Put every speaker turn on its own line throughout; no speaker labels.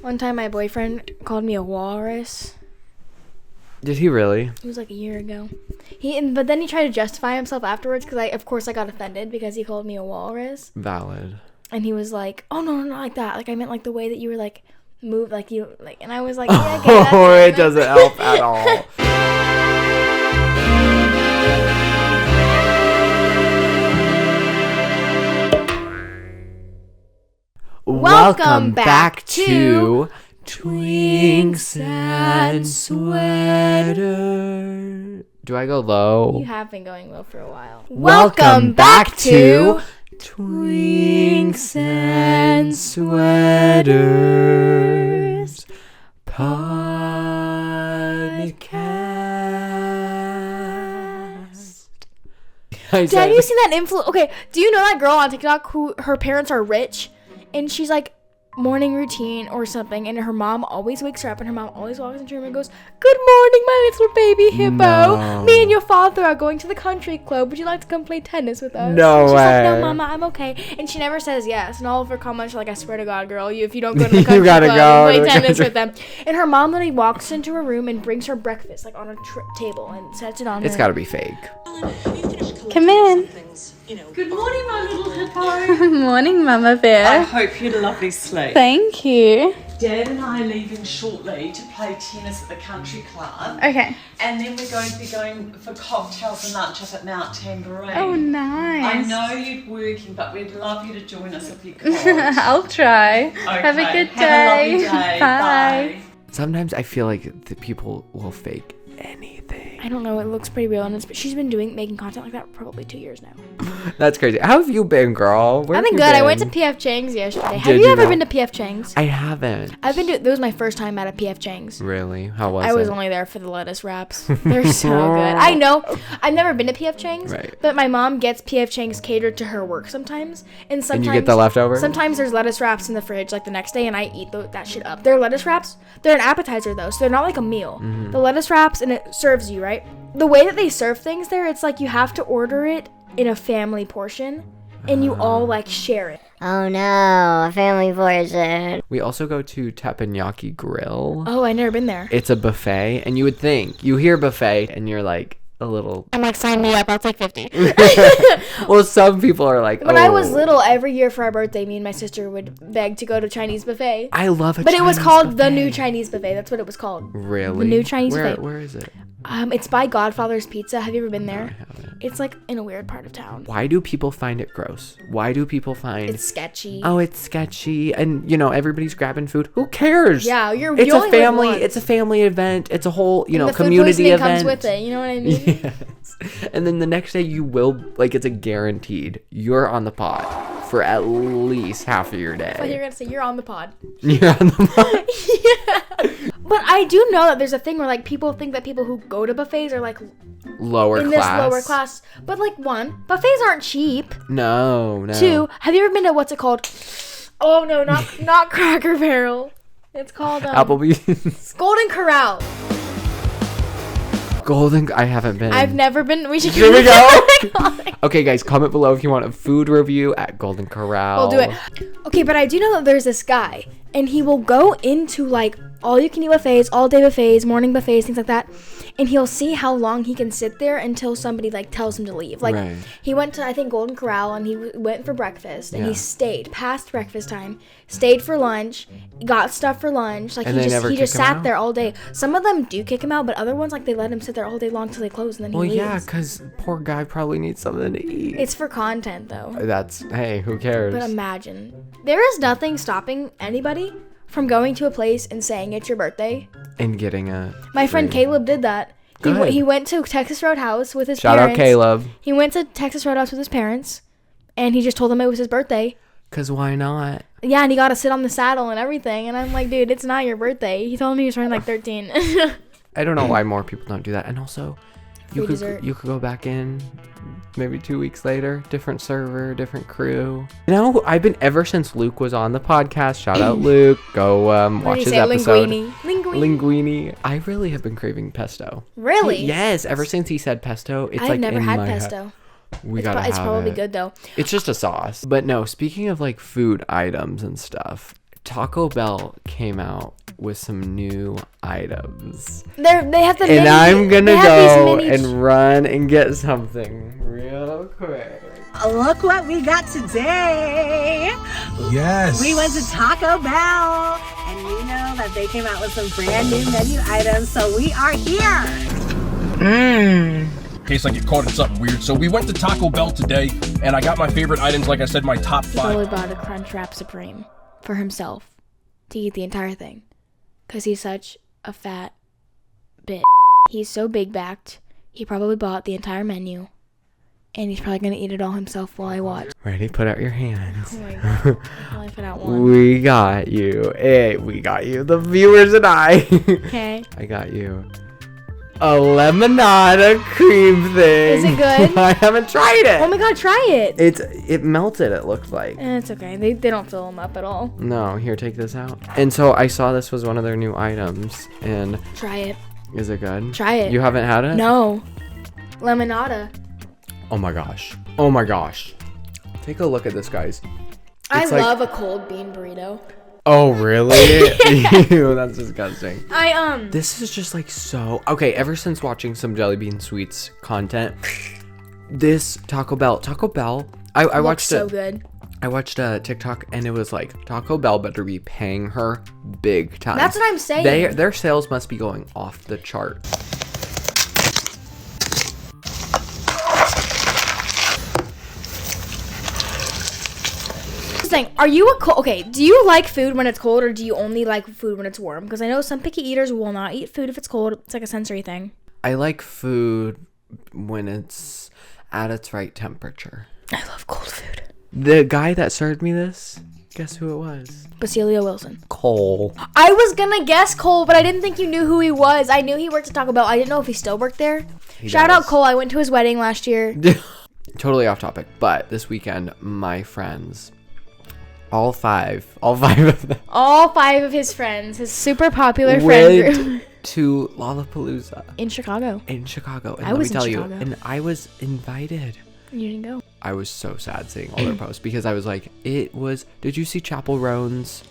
One time my boyfriend called me a walrus.
Did he really?
It was like a year ago. But then he tried to justify himself afterwards because of course I got offended because he called me a walrus.
Valid.
And he was like, "Oh no, not like that. Like I meant like the way that you were like move like you like." And I was like, "Yeah, okay, that's
Oh,
it."
it doesn't help at all. Welcome back to Twinks and Sweater. Do I go low?
You have been going low for a while.
Welcome back to Twinks and Sweaters Podcast.
Have you seen that influence? Okay, do you know that girl on TikTok who her parents are rich? And she's like morning routine or something, and her mom always wakes her up, and her mom always walks into her room and goes, "Good morning, my little baby hippo.
No.
Me and your father are going to the country club. Would you like to come play tennis with us?"
No
and she's
way.
like, "No, mama, I'm okay." And she never says yes. And all of her comments are like, "I swear to God, girl, if you don't go to the country
gotta
club
go
and
to
play
the
tennis
country-
with them." And her mom literally walks into her room and brings her breakfast like on a table and sets it on
It's
her.
gotta be fake.
Come in.
Good morning, my little hippo.
Good morning, Mama
I
Bear.
hope you had a lovely sleep.
Thank you.
Dad and I are leaving shortly to play tennis at the country club.
Okay.
And then we're going to be going for cocktails and lunch up at Mount Tambourine.
Oh, nice.
I know you're working, but we'd love you to join us if you could.
I'll try. Have a
Okay,
good
have a lovely
day.
day.
Bye.
Sometimes I feel like the people will fake anything.
I don't know. It looks pretty real, and she's been making content like that for probably 2 years now.
That's crazy. How have you been, girl? Where
I've
have
been
you
good. I went to PF Chang's yesterday. Have
Did
you
you
ever
not?
been to PF Chang's?
I haven't.
That was my first time at a PF Chang's.
Really? How was it?
I was only there for the lettuce wraps. They're so good. I know. I've never been to PF Chang's,
Right.
but my mom gets PF Chang's catered to her work sometimes. And sometimes
you get the leftover?
Sometimes there's lettuce wraps in the fridge like the next day, and I eat that shit up. They're lettuce wraps. They're an appetizer though, so they're not like a meal.
Mm-hmm.
The lettuce wraps, and it serves you, right? The way that they serve things there, it's like you have to order it in a family portion, and you all like share it.
Oh no, a family portion.
We also go to Teppanyaki Grill.
Oh, I never been there.
It's a buffet, and you would think, you hear buffet, and you're like, a little...
I'm like, sign me up. I'll take 50.
Well, some people are like,
When I was little, every year for our birthday, me and my sister would beg to go to Chinese buffet.
I love it.
But it was called the New Chinese Buffet. That's what it was called.
Really?
The New Chinese
where,
buffet.
Where is it?
It's by Godfather's Pizza. Have you ever been there?
I haven't.
It's like in a weird part of town.
Why do people find it gross? Why do people find...
It's sketchy.
Oh, it's sketchy, and everybody's grabbing food. Who cares?
Yeah,
It's
you
a
only live
family.
once.
It's a family event. It's a whole,
And the food
community
poisoning
event.
comes with it. You know what I mean?
Yes. And then the next day you will, it's a guaranteed, you're on the pod for at least half of your
But you're
day.
gonna say you're on the pod.
You're on the pod.
But I do know that there's a thing where people think that people who go to buffets are like
Lower
in
class.
this lower class. But one, buffets aren't cheap.
No.
2, have you ever been to what's it called? Oh no, not Cracker Barrel. It's called
Applebee's.
Golden Corral.
Golden. I haven't been.
I've never been. We should
Here we
go.
Okay, guys, comment below if you want a food review at Golden Corral.
We'll do it. Okay, but I do know that there's this guy, and he will go into all you can eat buffets, all day buffets, morning buffets, things like that, and he'll see how long he can sit there until somebody tells him to leave.
Right.
He went to I think Golden Corral, and he went for breakfast, and
Yeah.
he stayed past breakfast time, stayed for lunch, got stuff for lunch.
And
he
they
just
never
he
kick
just
him
sat
out?
there all day. Some of them do kick him out, but other ones they let him sit there all day long till they close, and then he
Well,
leaves.
yeah, because poor guy probably needs something to eat.
It's for content though.
Hey, who cares?
But imagine. There is nothing stopping anybody from going to a place and saying it's your birthday.
And getting a...
My friend
free-
Caleb did that.
Good.
He went to Texas Roadhouse with his
Shout
parents.
out Caleb.
He went to Texas Roadhouse with his parents, and he just told them it was his birthday.
Because why not?
Yeah, and he got to sit on the saddle and everything. And I'm like, dude, it's not your birthday. He told me he was turning 13.
I don't know why more people don't do that. And also, you
Free
could
dessert.
you could go back in maybe 2 weeks later, different server, different crew. I've been ever since Luke was on the podcast. Shout out Luke. Go
What
watch
did
his
he say?
episode.
Linguine.
Linguine. I really have been craving pesto.
Really?
Yes, ever since he said pesto, it's
I've never
in
had
my head.
pesto.
We gotta have
It's probably
it.
good though.
It's just a sauce. But no, speaking of food items and stuff, Taco Bell came out with some new items.
They have the
And
mini,
I'm gonna
they have
go
these mini
and run and get something real quick.
Look what we got today.
Yes.
We went to Taco Bell, and you know that they came out with some brand new menu items, so we are here.
In case I get caught in something weird. So we went to Taco Bell today, and I got my favorite items, like I said, my top
He probably
5.
bought a Crunchwrap Supreme for himself to eat the entire thing. Because he's such a fat bitch. He's so big-backed. He probably bought the entire menu. And he's probably going to eat it all himself while I watch.
Ready? Put out your hands.
Oh my god. I only put out one.
We got you. Hey, we got you. The viewers and I.
Okay.
I got you. A lemonada cream thing.
Is it good?
I haven't tried it.
Oh my god, try it.
It melted, it looked like.
It's okay. They don't fill them up at all.
No, here, take this out. And so I saw this was one of their new items. And
Try it.
is it good?
Try it.
You haven't had it?
No. Lemonada.
Oh my gosh. Oh my gosh. Take a look at this, guys.
I
It's like-
love a cold bean burrito.
Oh, really? Ew, that's disgusting. This is just like so... Okay, ever since watching some Jelly Bean Sweets content, this Taco Bell... I
Looks
watched
so
it.
good.
I watched a TikTok and it was like, Taco Bell better be paying her big time.
That's what I'm saying.
Their sales must be going off the chart.
Thing. Are you a cold? Okay, do you like food when it's cold or do you only like food when it's warm? Because I know some picky eaters will not eat food if it's cold. It's like a sensory thing.
I like food when it's at its right temperature.
I love cold food.
The guy that served me this, guess who it was?
Basilio Wilson.
Cole.
I was gonna guess Cole, but I didn't think you knew who he was. I knew he worked at Taco Bell. I didn't know if he still worked there. Shout out Cole. I went to his wedding last year.
Totally off topic, but this weekend, my friends, all five of them,
All 5 of his friends, his super popular friend group
went to Lollapalooza
in Chicago.
in Chicago. And
I
let
was
me
in
tell you,
Chicago.
and I was invited.
You didn't go.
I was so sad seeing all their posts because I was like, did you see Chapel Roan's,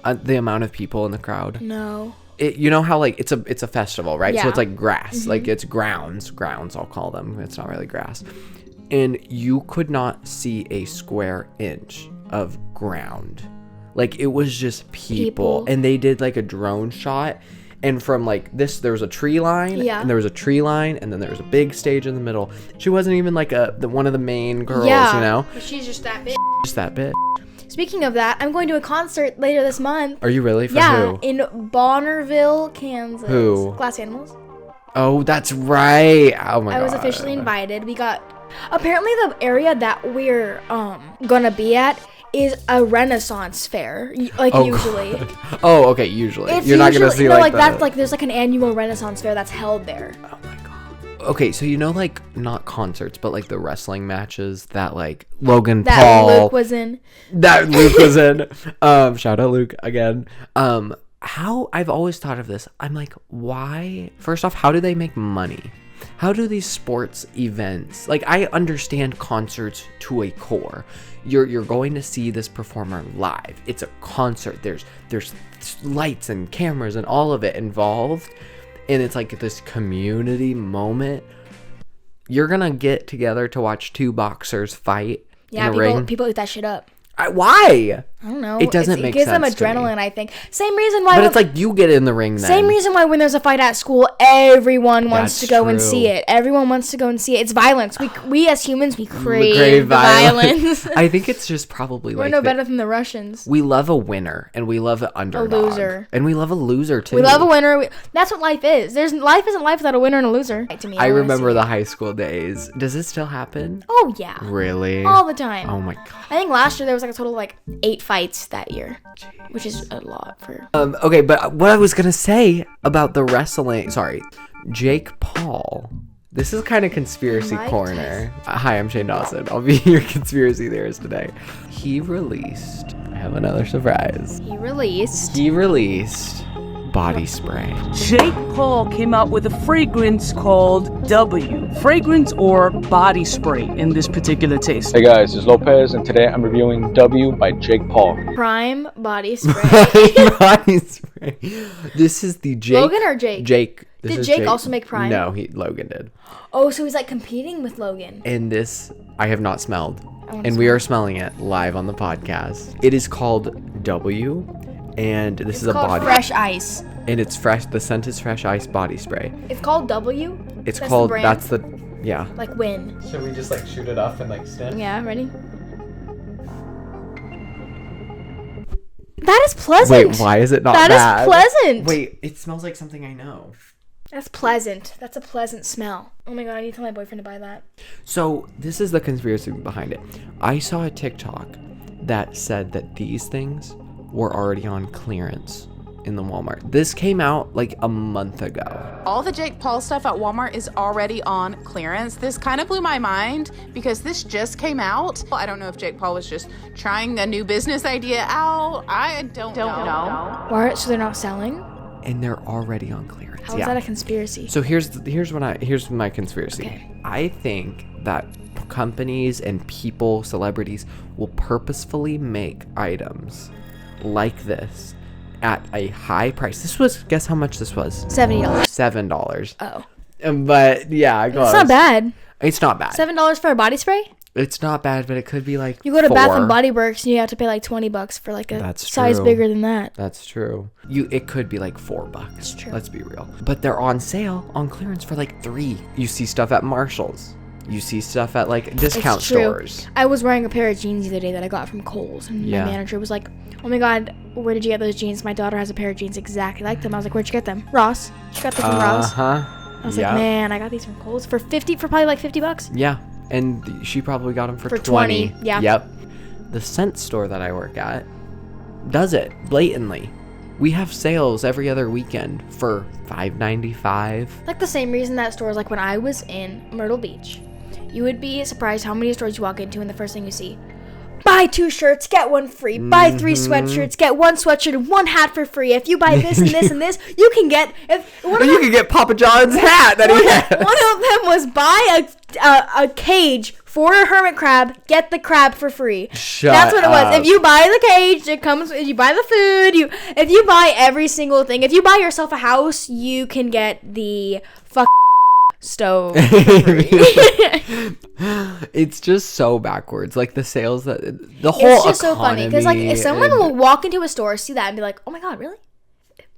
the amount of people in the crowd?
No.
You know how like it's a festival, right? So
Yeah.
it's like grass, like it's grounds I'll call them. It's not really grass. And you could not see a square inch of ground. Like it was just people. And they did like a drone shot, and from like this there was a tree line,
Yeah.
and there was a tree line, and then there was a big stage in the middle. She wasn't even like one of the main girls,
Yeah.
you know,
She's just that big.
just that bit.
Speaking of that, I'm going to a concert later this month.
Are you really? For
Yeah,
who?
in Bonneville, Kansas.
Who?
Glass Animals.
Oh, that's right. Oh my god.
I was officially invited. We got apparently the area that we're gonna be at is a Renaissance fair. Like
Oh,
usually.
Oh, okay. Usually,
It's
you're not gonna see like
that's
the-
like there's like an annual Renaissance fair that's held there.
Oh my god. Okay, so you know, like not concerts, but like the wrestling matches that like Logan
That
Paul,
Luke was in.
that Luke was in. Shout out Luke again. How I've always thought of this. I'm like, why? First off, how do they make money? How do these sports events, like I understand concerts to a core. You're going to see this performer live. It's a concert. There's lights and cameras and all of it involved. And it's like this community moment. You're going to get together to watch 2 boxers fight
Yeah,
in a ring.
people eat that shit up.
Why?
I don't know.
It doesn't make
It gives them
sense to me.
adrenaline, I think. Same reason why.
But it's like you get in the ring then.
Same reason why when there's a fight at school, everyone wants
That's
to go and
true.
see it. Everyone wants to go and see it. It's violence. We as humans, we crave violence.
I think it's just probably
We're
like
no
that.
better than the Russians.
We love a winner and we love an underdog.
loser.
And we love a loser too.
We love a winner. That's what life is. Life isn't life without a winner and a loser. To me,
I
wanna
remember
see
the
it.
high school days. Does it still happen?
Oh yeah,
Really?
all the time.
Oh my god.
I think last year there was like a total of like 8 fights that year, which is a lot for.
Okay, but what I was gonna say about the wrestling, sorry, Jake Paul. This is kind of conspiracy
Mike
corner. Hi, I'm Shane Dawson. I'll be your conspiracy theorist today. He released, I have another surprise.
He released.
He released body spray.
Jake Paul came out with a fragrance called W. Fragrance or body spray in this particular taste.
Hey guys, it's Lopez, and today I'm reviewing W by Jake Paul.
Prime body spray.
Body spray. This is the Jake.
Logan or Jake?
Jake.
Did Jake also make Prime?
No, Logan did.
Oh, so he's like competing with Logan.
And this I have not smelled. And
smell
we are smelling it live on the podcast. It is called W, and this is a
called
body.
Fresh Ice.
And it's fresh. The scent is Fresh Ice body spray.
It's called W?
It's
That's
called.
the brand?
That's the. Yeah.
Like when?
Should we just like shoot it up and like sniff?
Yeah, ready? That is pleasant.
Wait, why is it not bad?
That is pleasant.
Wait, it smells like something I know.
That's pleasant. That's a pleasant smell. Oh my god, I need to tell my boyfriend to buy that.
So this is the conspiracy behind it. I saw a TikTok that said that these things were already on clearance in the Walmart. This came out like a month ago.
All the Jake Paul stuff at Walmart is already on clearance. This kind of blew my mind because this just came out. I don't know if Jake Paul was just trying a new business idea out. I don't know.
Why? So they're not selling?
And they're already on clearance.
How is that a conspiracy?
So here's my conspiracy.
Okay.
I think that companies and people, celebrities, will purposefully make items like this at a high price. Guess how much this was?
$70.
$7.
Oh.
But yeah,
It's not bad.
It's not bad.
$7 for a body spray?
It's not bad, but it could be like
You go to
$4.
Bath and Body Works and you have to pay like $20 for like a
That's
size
true.
bigger than that.
That's true. It could be like $4.
That's true.
Let's be real. But they're on sale, on clearance for like $3. You see stuff at Marshall's. You see stuff at like discount
It's true.
stores.
I was wearing a pair of jeans the other day that I got from Kohl's, and
Yeah.
my manager was like, "Oh my god, where did you get those jeans? My daughter has a pair of jeans exactly like them." I was like, "Where'd you get them?" Ross. She got them from Ross. I was like, "Man, I got these from Kohl's for probably like $50."
Yeah, and she probably got them for
20. Yeah.
Yep. The scent store that I work at does it blatantly. We have sales every other weekend for $5.95.
Like the same reason that stores, like when I was in Myrtle Beach, you would be surprised how many stores you walk into and the first thing you see, buy 2 shirts, get 1 free. Buy 3 sweatshirts, get 1 sweatshirt and 1 hat for free. If you buy this and this and this, you can get.
You can get Papa John's hat that he has.
One of them was buy a cage for a hermit crab, get the crab for free. That's what it was. If you buy the cage, it comes. If you buy the food, if you buy every single thing, if you buy yourself a house, you can get the stove for free.
It's just so backwards. Like the sales that the whole
It's just so funny because like if someone will walk into a store, see that, and be like, "Oh my god, really?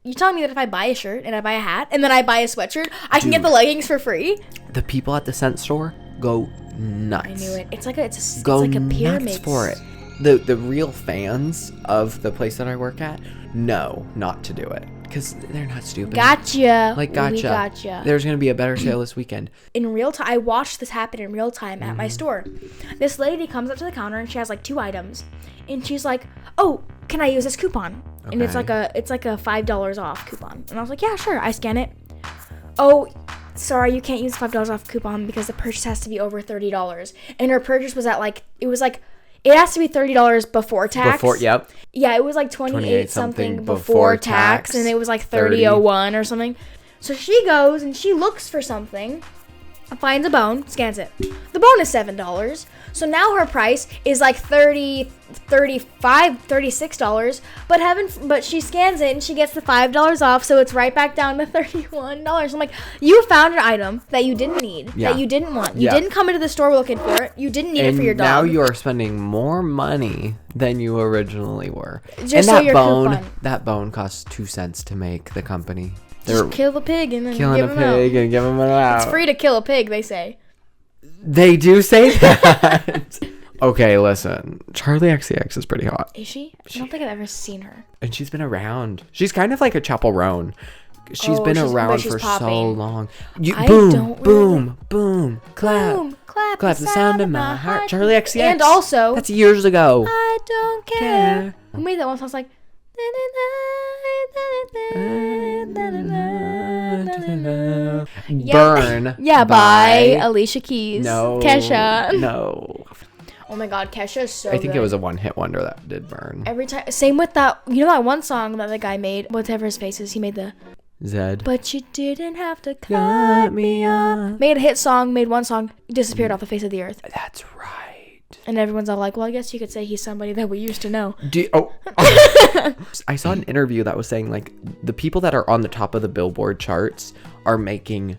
You're telling me that if I buy a shirt and I buy a hat and then I buy a sweatshirt, I can get the leggings for free?"
The people at the scent store go nuts.
I knew it. It's like a pyramid
nuts for it. The real fans of the place that I work at know not to do it because they're not stupid.
Gotcha.
Like
We gotcha.
There's gonna be a better sale this weekend.
In real time, I watched this happen in real time at my store. This lady comes up to the counter and she has like 2 items, and she's like, "Oh, can I use this coupon?" And it's like a $5 off coupon. And I was like, "Yeah, sure." I scan it. "Oh, sorry, you can't use $5 off coupon because the purchase has to be over $30." And her purchase was at it has to be $30 before tax.
Yep.
Yeah, it was like 28 something before tax, and it was like 30.01 or something. So she goes and she looks for something, finds a bone, scans it. The bone is $7. So now her price is like $30, $35, $36. But she scans it and she gets the $5 off, so it's right back down to $31. I'm like, you found an item that you didn't need, that you didn't want. You didn't come into the store looking for it. You didn't need it for your dog.
Now you are spending more money than you originally were.
Just so your coupon.
That bone costs 2 cents to make. The company.
Just kill the pig and then give
killing a
him
pig
out.
and give him it out.
It's free to kill a pig, they say.
They do say that. Okay, listen. Charlie XCX is pretty hot.
Is she? I don't think I've ever seen her.
And she's been around. She's kind of like a chaperone. She's been around for so long. Boom, clap.
Boom, clap
the sound of my heart. Charlie XCX.
And also,
that's years ago.
I don't care. Who made that one song? It's like,
Burn.
Yeah, by Alicia Keys.
No.
Kesha.
No.
Oh my God, Kesha is so
I think
good.
it was a one-hit wonder that did burn.
Every time, same with that. You know that one song that the guy made, whatever his face is. He made the
Zed.
"But you didn't have to cut me off." Made a hit song, made one song, disappeared off the face of the earth.
That's right.
And everyone's all like, "Well, I guess you could say he's somebody that we used to know."
I saw an interview that was saying like the people that are on the top of the Billboard charts are making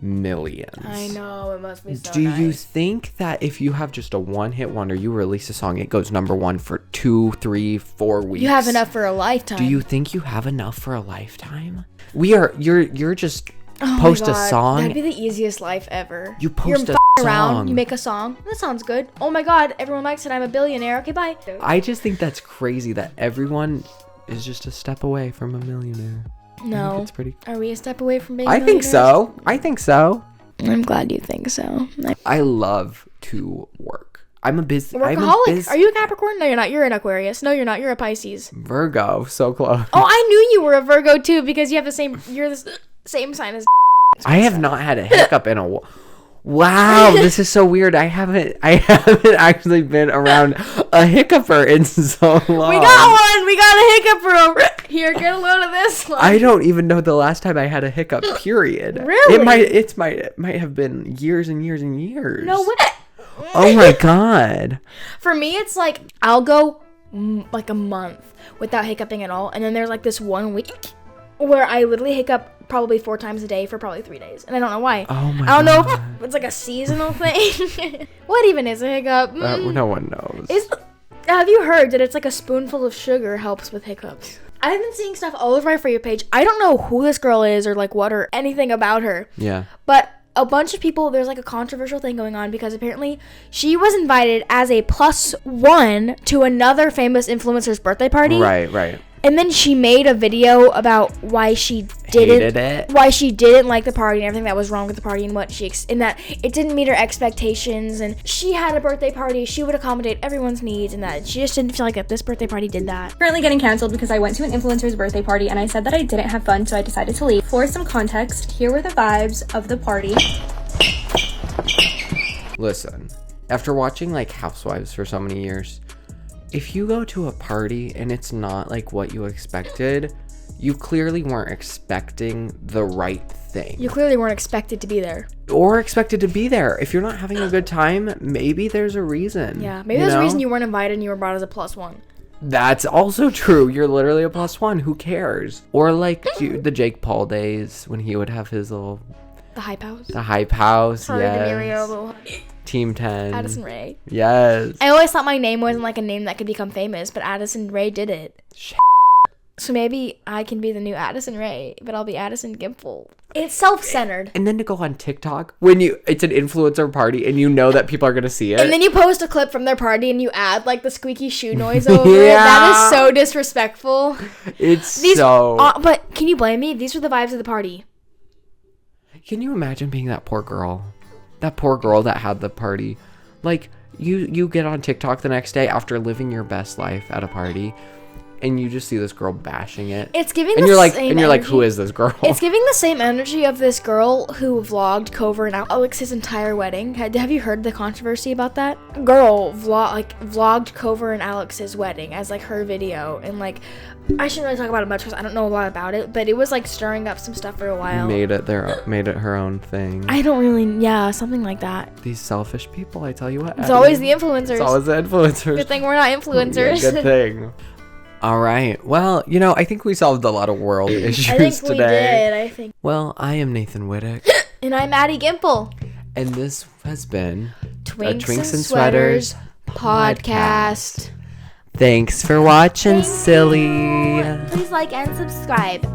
millions.
I know, it must be so
Do
nice.
you think that if you have just a one-hit wonder, you release a song, it goes number one for 2, 3, 4 weeks?
You have enough for a lifetime.
Do you think you have enough for a lifetime? You're just post
my
a
God,
song.
That'd be the easiest life ever.
You post
You're
a
around,
song.
you make a song. That sounds good. Oh my God, everyone likes it. I'm a billionaire. Okay, bye.
I just think that's crazy that everyone is just a step away from a millionaire.
No.
It's pretty.
Are we a step away from being
I think so.
I'm glad you think so.
I love to work. I'm a
Workaholic. Are you a Capricorn? No, you're not. You're an Aquarius. No, you're not. You're a Pisces.
Virgo. So close.
Oh, I knew you were a Virgo too because you have the same. You're the same sign as.
I have not had a hiccup in a. Wow, this is so weird. I haven't actually been around a hiccuper in so long.
We got one. We got a hiccuper over here. Get a load of this one.
I don't even know the last time I had a hiccup. Period.
Really?
It might have been years and years and years.
No way.
Oh my God.
For me, it's like I'll go like a month without hiccuping at all, and then there's like this 1 week where I literally hiccup probably 4 times a day for probably 3 days, and I don't know why.
Oh my
I don't know
God.
if it's like a seasonal thing. What even is a hiccup?
No one knows.
Have you heard that it's like a spoonful of sugar helps with hiccups? I've been seeing stuff all over my For You page. I don't know who this girl is or like what or anything about her.
Yeah.
But a bunch of people, there's like a controversial thing going on because apparently she was invited as a +1 to another famous influencer's birthday party.
Right.
And then she made a video about why she
Hated it.
why she didn't like the party and everything that was wrong with the party and what and that it didn't meet her expectations, and she had a birthday party, she would accommodate everyone's needs, and that she just didn't feel like that this birthday party did that.
Currently getting canceled because I went to an influencer's birthday party and I said that I didn't have fun, so I decided to leave. For some context, here were the vibes of the party.
Listen, after watching like Housewives for so many years, if you go to a party and it's not like what you expected, you clearly weren't expecting the right thing.
You clearly weren't expected to be there.
Or expected to be there. If you're not having a good time, maybe there's a reason.
Yeah, maybe there's a reason you weren't invited and you were brought as a +1.
That's also true. You're literally a +1. Who cares? Or like the Jake Paul days when he would have his little...
The Hype House.
The Hype House,
Sorry,
yes.
D'Amelio.
Team 10.
Addison Rae.
Yes.
I always thought my name wasn't like a name that could become famous, but Addison Rae did it. So maybe I can be the new Addison Rae, but I'll be Addison Gimple. It's self-centered.
And then to go on TikTok when it's an influencer party and you know that people are gonna see it.
And then you post a clip from their party and you add like the squeaky shoe noise over it. That is so disrespectful. But can you blame me? These were the vibes of the party.
Can you imagine being that poor girl? That poor girl that had the party. Like, you get on TikTok the next day after living your best life at a party, and you just see this girl bashing it.
It's giving
and
the
you're like,
same
and you're like,
energy.
who is this girl?
It's giving the same energy of this girl who vlogged Cover and Alex's entire wedding. Have you heard the controversy about that? Girl vlogged Cover and Alex's wedding as like her video, and like I shouldn't really talk about it much because I don't know a lot about it, but it was like stirring up some stuff for a while.
Made it her own thing.
I don't really, something like that.
These selfish people, I tell you what.
It's always the influencers.
It's always the influencers.
Good thing we're not influencers.
Yeah, good thing. All right. Well, I think we solved a lot of world issues
I think
today.
we did.
Well, I am Nathan Whittick.
And I'm Addie Gimple.
And this has been
Twinks and Sweaters podcast.
Thanks for watching, silly.
Please like and subscribe.